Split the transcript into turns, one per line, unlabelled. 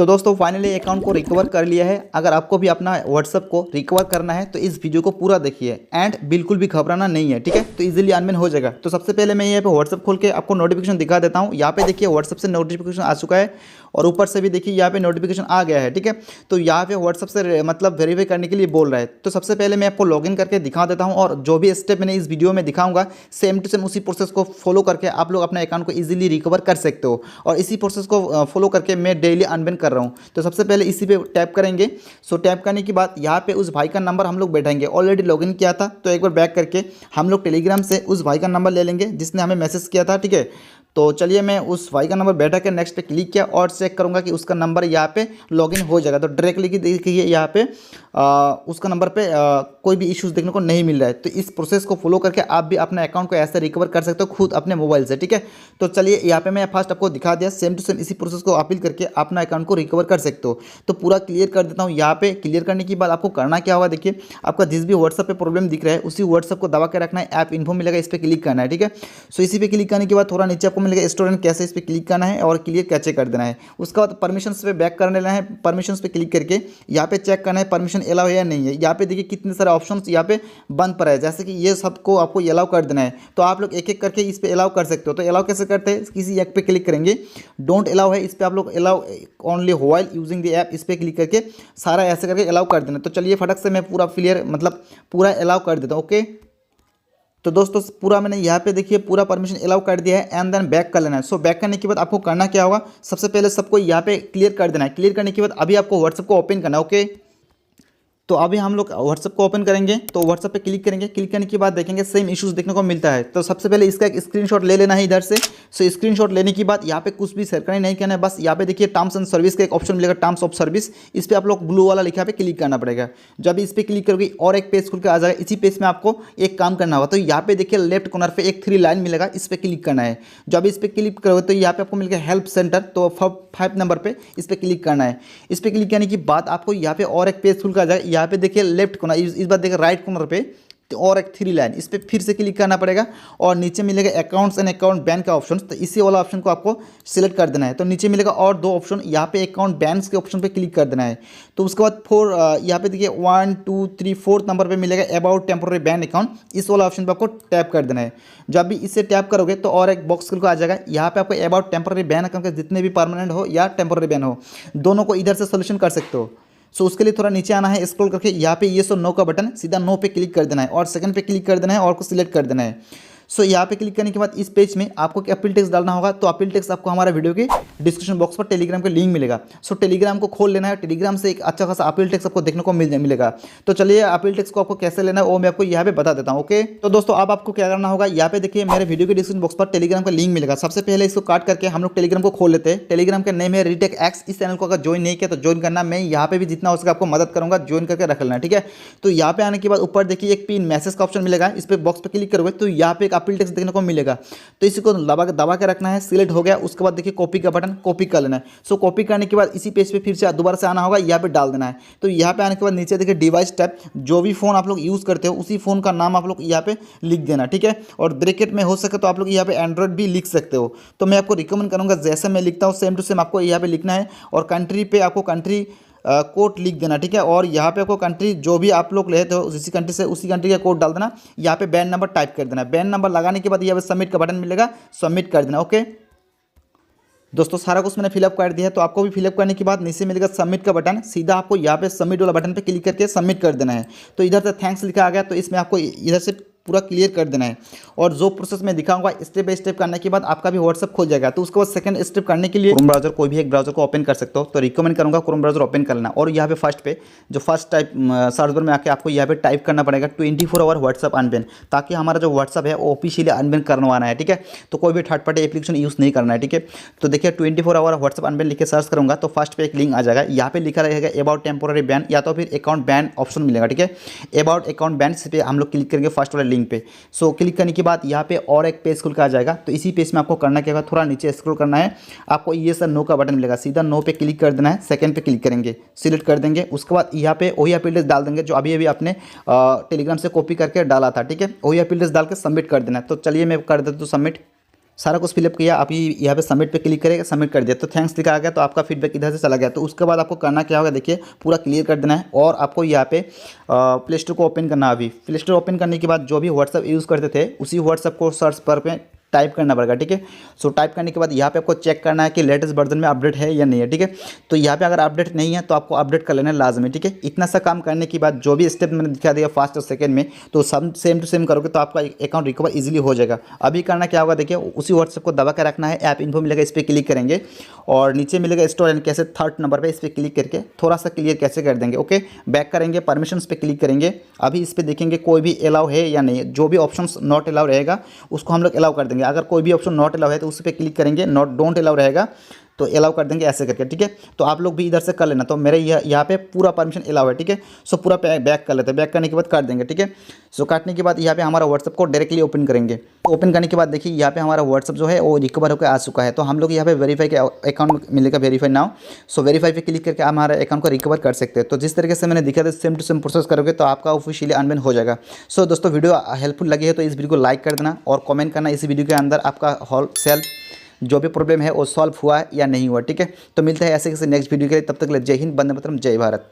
तो दोस्तों finally account को रिकवर कर लिया है। अगर आपको भी अपना व्हाट्सअप को रिकवर करना है तो इस वीडियो को पूरा देखिए एंड बिल्कुल भी घबराना नहीं है, ठीक है। तो इजीली अनबैन हो जाएगा। तो सबसे पहले मैं यहाँ पे व्हाट्सअप खोल के आपको नोटिफिकेशन दिखा देता हूँ। यहाँ पे देखिए व्हाट्सअप से नोटिफिकेशन आ चुका है और ऊपर से भी देखिए यहाँ पे नोटिफिकेशन आ गया है, ठीक है। तो यहाँ पे व्हाट्सअप से मतलब वेरीफाई करने के लिए बोल रहा है। तो सबसे पहले मैं आपको लॉगिन करके दिखा देता हूँ और जो भी स्टेप मैंने इस वीडियो में दिखाऊंगा सेम टू सेम उसी प्रोसेस को फॉलो करके आप लोग अपने अकाउंट को इजीली रिकवर कर सकते हो। और इसी प्रोसेस को फॉलो करके मैं डेली अनबैन कर रहा हूँ। तो सबसे पहले इसी पे टैप करेंगे। सो टैप करने के बाद यहाँ पे उस भाई का नंबर हम लोग बैठाएंगे। ऑलरेडी लॉगिन किया था तो एक बार बैक करके हम लोग टेलीग्राम से उस भाई का नंबर ले लेंगे जिसने हमें मैसेज किया था, ठीक है। तो चलिए मैं उस भाई का नंबर बैठा के नेक्स्ट पे क्लिक किया और चेक करूंगा कि उसका नंबर यहाँ पे लॉगिन हो जाएगा। तो डायरेक्टली की देखिए यहाँ पे उसका नंबर पे कोई भी इश्यूज देखने को नहीं मिल रहा है। तो इस प्रोसेस को फॉलो करके आप भी अपने अकाउंट को ऐसे रिकवर कर सकते हो खुद अपने मोबाइल से, ठीक है। तो चलिए यहाँ पे मैं फर्स्ट आपको दिखा दिया सेम टू सेम इसी प्रोसेस को अपील करके अपना अकाउंट को रिकवर कर सकते हो। तो पूरा क्लियर कर देता हूँ। यहाँ पे क्लियर करने के बाद आपको करना क्या होगा, देखिए आपका जिस भी व्हाट्सअप पे प्रॉब्लम दिख रहा है उसी व्हाट्सअप को दबा के रखना है। ऐप इन्फो मिलेगा, इस पर क्लिक करना है, ठीक है। सो इसी पे क्लिक करने के बाद थोड़ा नीचे आपको मिलेगा स्टूडेंट कैसे, इस पर क्लिक करना है और क्लियर कैचे कर देना है। उसके बाद परमिशंस पे बैक कर लेना है। परमिशंस पे क्लिक करके यहाँ पे चेक करना है परमिशन अलाउ है या नहीं है। यहाँ पे देखिए कितने सारे ऑप्शंस यहाँ पे बंद पड़ा है, जैसे कि ये सबको आपको अलाउ कर देना है। तो आप लोग एक एक करके इस पे अलाउ कर सकते हो। तो अलाउ कैसे करते हैं, किसी एक पे क्लिक करेंगे, डोंट अलाउ है इस पे आप लोग allow only while using the app, इस पे क्लिक करके सारा ऐसे करके अलाउ कर देना। तो चलिए फटक से मैं पूरा क्लियर मतलब पूरा अलाउ कर देता हूँ, ओके। तो दोस्तों पूरा मैंने यहाँ पे देखिए पूरा परमिशन अलाउ कर दिया है एंड देन बैक कर लेना है। सो बैक करने के बाद आपको करना क्या होगा, सबसे पहले सबको यहाँ पे क्लियर कर देना है। क्लियर करने के बाद अभी आपको व्हाट्सएप को ओपन करना है, ओके। तो अभी हम लोग व्हाट्सएप को ओपन करेंगे। तो व्हाट्सएप पे क्लिक करेंगे। क्लिक करने के बाद देखेंगे सेम इश्यूज देखने को मिलता है। तो सबसे पहले इसका एक स्क्रीनशॉट ले लेना है इधर से। सो स्क्रीनशॉट लेने के बाद यहाँ पे कुछ भी शेयर करना नहीं करना है, बस यहाँ पे देखिए टर्म्स एंड सर्विस का एक ऑप्शन मिलेगा, टर्म्स ऑफ सर्विस। इस पर आप लोग ब्लू वाला लिखा पे क्लिक करना पड़ेगा। जब इस पर क्लिक करोगे और एक पेज खुल के आ जाएगा। इसी पेज में आपको एक काम करना होगा। तो यहाँ पे देखिए लेफ्ट कॉर्नर पे एक 3 लाइन मिलेगा, इस पर क्लिक करना है। जब इस पर क्लिक करोगे तो यहाँ पे आपको मिलेगा हेल्प सेंटर। तो 5 नंबर पे इस पर क्लिक करना है। इस पर क्लिक करने के बाद आपको यहाँ पे और एक पेज खुल के आ जाएगा। यहाँ पे देखिए लेफ्ट कॉर्नर, इस बार देखिए राइट कॉर्नर पे तो और एक 3 लाइन, इस पर फिर से क्लिक करना पड़ेगा और नीचे मिलेगा अकाउंट्स एंड अकाउंट बैन का ऑप्शन। तो इसी वाला ऑप्शन को आपको सिलेक्ट कर देना है। तो नीचे मिलेगा और 2 ऑप्शन, यहाँ पे अकाउंट बैन्स के ऑप्शन पे क्लिक कर देना है। तो उसके बाद 4 यहाँ पे देखिए 1 2 3 4 नंबर पे मिलेगा अबाउट टेम्पोररी बैन अकाउंट, इस वाला ऑप्शन पे आपको टैप कर देना है। जब भी इसे टैप करोगे तो और एक बॉक्स खुल आ जाएगा। यहाँ पे आपको अबाउट टेम्पोररी बैन अकाउंट के जितने भी परमानेंट हो या टेम्पोररी बैन हो दोनों को इधर से सोल्यूशन कर सकते हो। सो उसके लिए थोड़ा नीचे आना है, स्क्रॉल करके यहाँ पे ये सो नो का बटन सीधा नो पे क्लिक कर देना है और सेकंड पे क्लिक कर देना है और को सिलेक्ट कर देना है। सो यहाँ पे क्लिक करने के बाद इस पेज में आपको अपील टेक्स्ट डालना होगा। तो अपील टेक्स्ट आपको हमारा वीडियो के डिस्क्रिप्शन बॉक्स पर टेलीग्राम का लिंक मिलेगा। सो टेलीग्राम को खोल लेना है। टेलीग्राम से एक अच्छा खासा अपील टेक्स्ट आपको देखने को मिलेगा। तो चलिए अपील टेक्स्ट को आपको कैसे लेना है वो मैं आपको यहाँ पे बता देता हूँ, ओके। तो दोस्तों अब आपको क्या करना होगा, यहाँ पे देखिए मेरे वीडियो के डिस्क्रिप्शन बॉक्स पर टेलीग्राम का लिंक मिलेगा। सबसे पहले इसको काट करके हम लोग टेलीग्राम को खोल लेते हैं। टेलीग्राम का नेम है रीटेक एक्स। इस चैनल को अगर ज्वाइन नहीं किया तो ज्वाइन करना। मैं यहाँ पे भी जितना हो सके आपको मदद करूँगा, ज्वाइन करके रख लेना, ठीक है। तो यहाँ पे आने के बाद ऊपर देखिए एक पिन मैसेज का ऑप्शन मिलेगा, इस पर बॉक्स पर क्लिक करोगे तो यहाँ पे एक अपील टेक्स्ट देखने को मिलेगा। तो इसको दबा के रखना है। सिलेक्ट हो गया, उसके बाद देखिए कॉपी का बटन, कॉपी कर लेना है। सो कॉपी करने के बाद इसी पेज पे फिर से दोबारा से आना होगा, यहाँ पे डाल देना है। तो यहाँ पे आने के बाद नीचे देखिए डिवाइस टैब, जो भी फोन आप लोग यूज करते हो उसी फोन का नाम आप लोग यहाँ पे लिख देना, ठीक है। और ब्रैकेट में हो सके तो आप लोग यहाँ पे एंड्रॉइड भी लिख सकते हो। तो मैं आपको रिकमेंड करूंगा जैसे मैं लिखता हूँ सेम टू सेम आपको यहाँ पे लिखना है। और कंट्री पे आपको कंट्री कोड लिख देना, ठीक है। और यहाँ पे आपको कंट्री जो भी आप लोग लेते हो जिस कंट्री से उसी कंट्री का कोड डाल देना। यहाँ पे बैन नंबर टाइप कर देना। बैन नंबर लगाने के बाद यहाँ पे सबमिट का बटन मिलेगा, सबमिट कर देना, ओके। दोस्तों सारा कुछ मैंने फिलअप कर दिया है। तो आपको भी फिलअप करने के बाद नीचे मिलेगा सबमिट का बटन, सीधा आपको यहाँ पे सबमिट वाला बटन पे क्लिक करके सबमिट कर देना है। तो इधर से थैंक्स लिखा आ गया, तो इसमें आपको इधर से पूरा क्लियर कर देना है। और जो प्रोसेस मैं दिखाऊंगा स्टेप बाय स्टेप करने के बाद आपका भी व्हाट्सएप खोल जाएगा। तो उसके बाद सेकंड स्टेप करने के लिए क्रोम ब्राउजर कोई भी एक ब्राउजर को ओपन कर सकते हो। तो रिकमेंड करूंगा क्रोम ब्राउजर ओपन कर लेना। और यहाँ पे फर्स्ट पे जो फर्स्ट टाइप सर्च बार में आके आपको यहाँ पे टाइप करना पड़ेगा 24 आवर व्हाट्सएप अनबैन, ताकि हमारा जो व्हाट्सएप है वो ऑफिशियली अनबैन करवाना है, ठीक है। तो कोई भी थर्ड पार्टी एप्लीकेशन यूज़ नहीं करना है, ठीक है। तो देखिए 24 आवर व्हाट्सएप अनबैन लिख के सर्च करूँगा तो फर्स्ट पे एक लिंक आ जाएगा। यहाँ पे लिखा रहेगा अबाउट टेम्पोररी बैन या तो फिर अकाउंट बैन ऑप्शन मिलेगा, ठीक है। अबाउट अकाउंट बैन पे हम लोग क्लिक करेंगे फर्स्ट वाले लिंक पे। सो क्लिक करने के बाद यहाँ पे और एक पेज खुल के आ जाएगा। तो इसी पेज में आपको करना क्या होगा, थोड़ा नीचे स्क्रॉल करना है। आपको ये सर नो का बटन मिलेगा, सीधा नो पे क्लिक कर देना है। सेकंड पे क्लिक करेंगे, सिलेक्ट कर देंगे। उसके बाद यहाँ पे वही अपील टेक्स्ट डाल देंगे जो अभी अभी आपने टेलीग्राम से कॉपी करके डाला था, ठीक है। वही अपील टेक्स्ट डाल के सबमिट कर देना है। तो चलिए मैं कर देता हूँ सबमिट। सारा कुछ फिलअप किया, आप यहाँ पे सबमिट पे क्लिक करेंगे, सबमिट कर दिया तो थैंक्स लिखा आ गया, तो आपका फीडबैक इधर से चला गया। तो उसके बाद आपको करना क्या होगा, देखिए पूरा क्लियर कर देना है और आपको यहाँ पे प्ले स्टोर को ओपन करना है। अभी प्ले स्टोर ओपन करने के बाद जो भी व्हाट्सअप यूज़ करते थे उसी व्हाट्सअप को सर्च पर पे टाइप करना पड़ेगा, ठीक है। सो टाइप करने के बाद यहाँ पे आपको चेक करना है कि लेटेस्ट वर्जन में अपडेट है या नहीं है, ठीक है। तो यहाँ पे अगर अपडेट नहीं है तो आपको अपडेट कर लेना है लाजमी, ठीक है। इतना सा काम करने के बाद जो भी स्टेप मैंने दिखा दिया फर्स्ट और सेकंड में, तो सब सेम टू सेम करोगे तो आपका अकाउंट रिकवर इजीली हो जाएगा। अभी करना क्या होगा, देखिए उसी व्हाट्सएप को दबा कर रखना है, ऐप इन्फो मिलेगा, इस पर क्लिक करेंगे और नीचे मिलेगा स्टोर एंड कैसे थर्ड नंबर पर, इस पर क्लिक करके थोड़ा सा क्लियर कैसे कर देंगे। ओके, बैक करेंगे, परमिशन पे क्लिक करेंगे। अभी इस पर देखेंगे कोई भी अलाउ है या नहीं है, जो भी ऑप्शन नॉट अलाउ रहेगा उसको हम लोग अलाउ कर देंगे। अगर कोई भी ऑप्शन नॉट अलाउ है तो उस पर क्लिक करेंगे, नॉट डोंट अलाउ रहेगा तो अलाउ कर देंगे, ऐसे करके, ठीक है। तो आप लोग भी इधर से कर लेना। तो मेरे यहाँ पे पूरा परमिशन अलाउ है, ठीक है। सो पूरा बैक कर लेते हैं, बैक करने के बाद कर देंगे, ठीक है। सो काटने के बाद यहाँ पे हमारा व्हाट्सअप को डायरेक्टली ओपन करेंगे। ओपन करने के बाद देखिए यहाँ पे हमारा व्हाट्सअप जो है वो रिकवर होकर आ चुका है। तो हम लोग यहाँ पे वेरीफाई के अकाउंट मिलेगा, वेरीफाई नाउ। सो वेरीफाई पे क्लिक करके हमारे अकाउंट को रिकवर कर सकते हैं। तो जिस तरीके से मैंने दिखा था सेम टू सेम प्रोसेस करोगे तो आपका ऑफिशियली अनबैन हो जाएगा। सो दोस्तों वीडियो हेल्पफुल लगी है तो इस वीडियो को लाइक कर देना और कमेंट करना इस वीडियो के अंदर आपका हॉल सेल्फ जो भी प्रॉब्लम है वो सॉल्व हुआ या नहीं हुआ, ठीक है। तो मिलता है ऐसे किसी नेक्स्ट वीडियो के लिए, तब तक के लिए जय हिंद, वंदे मातरम, जय भारत।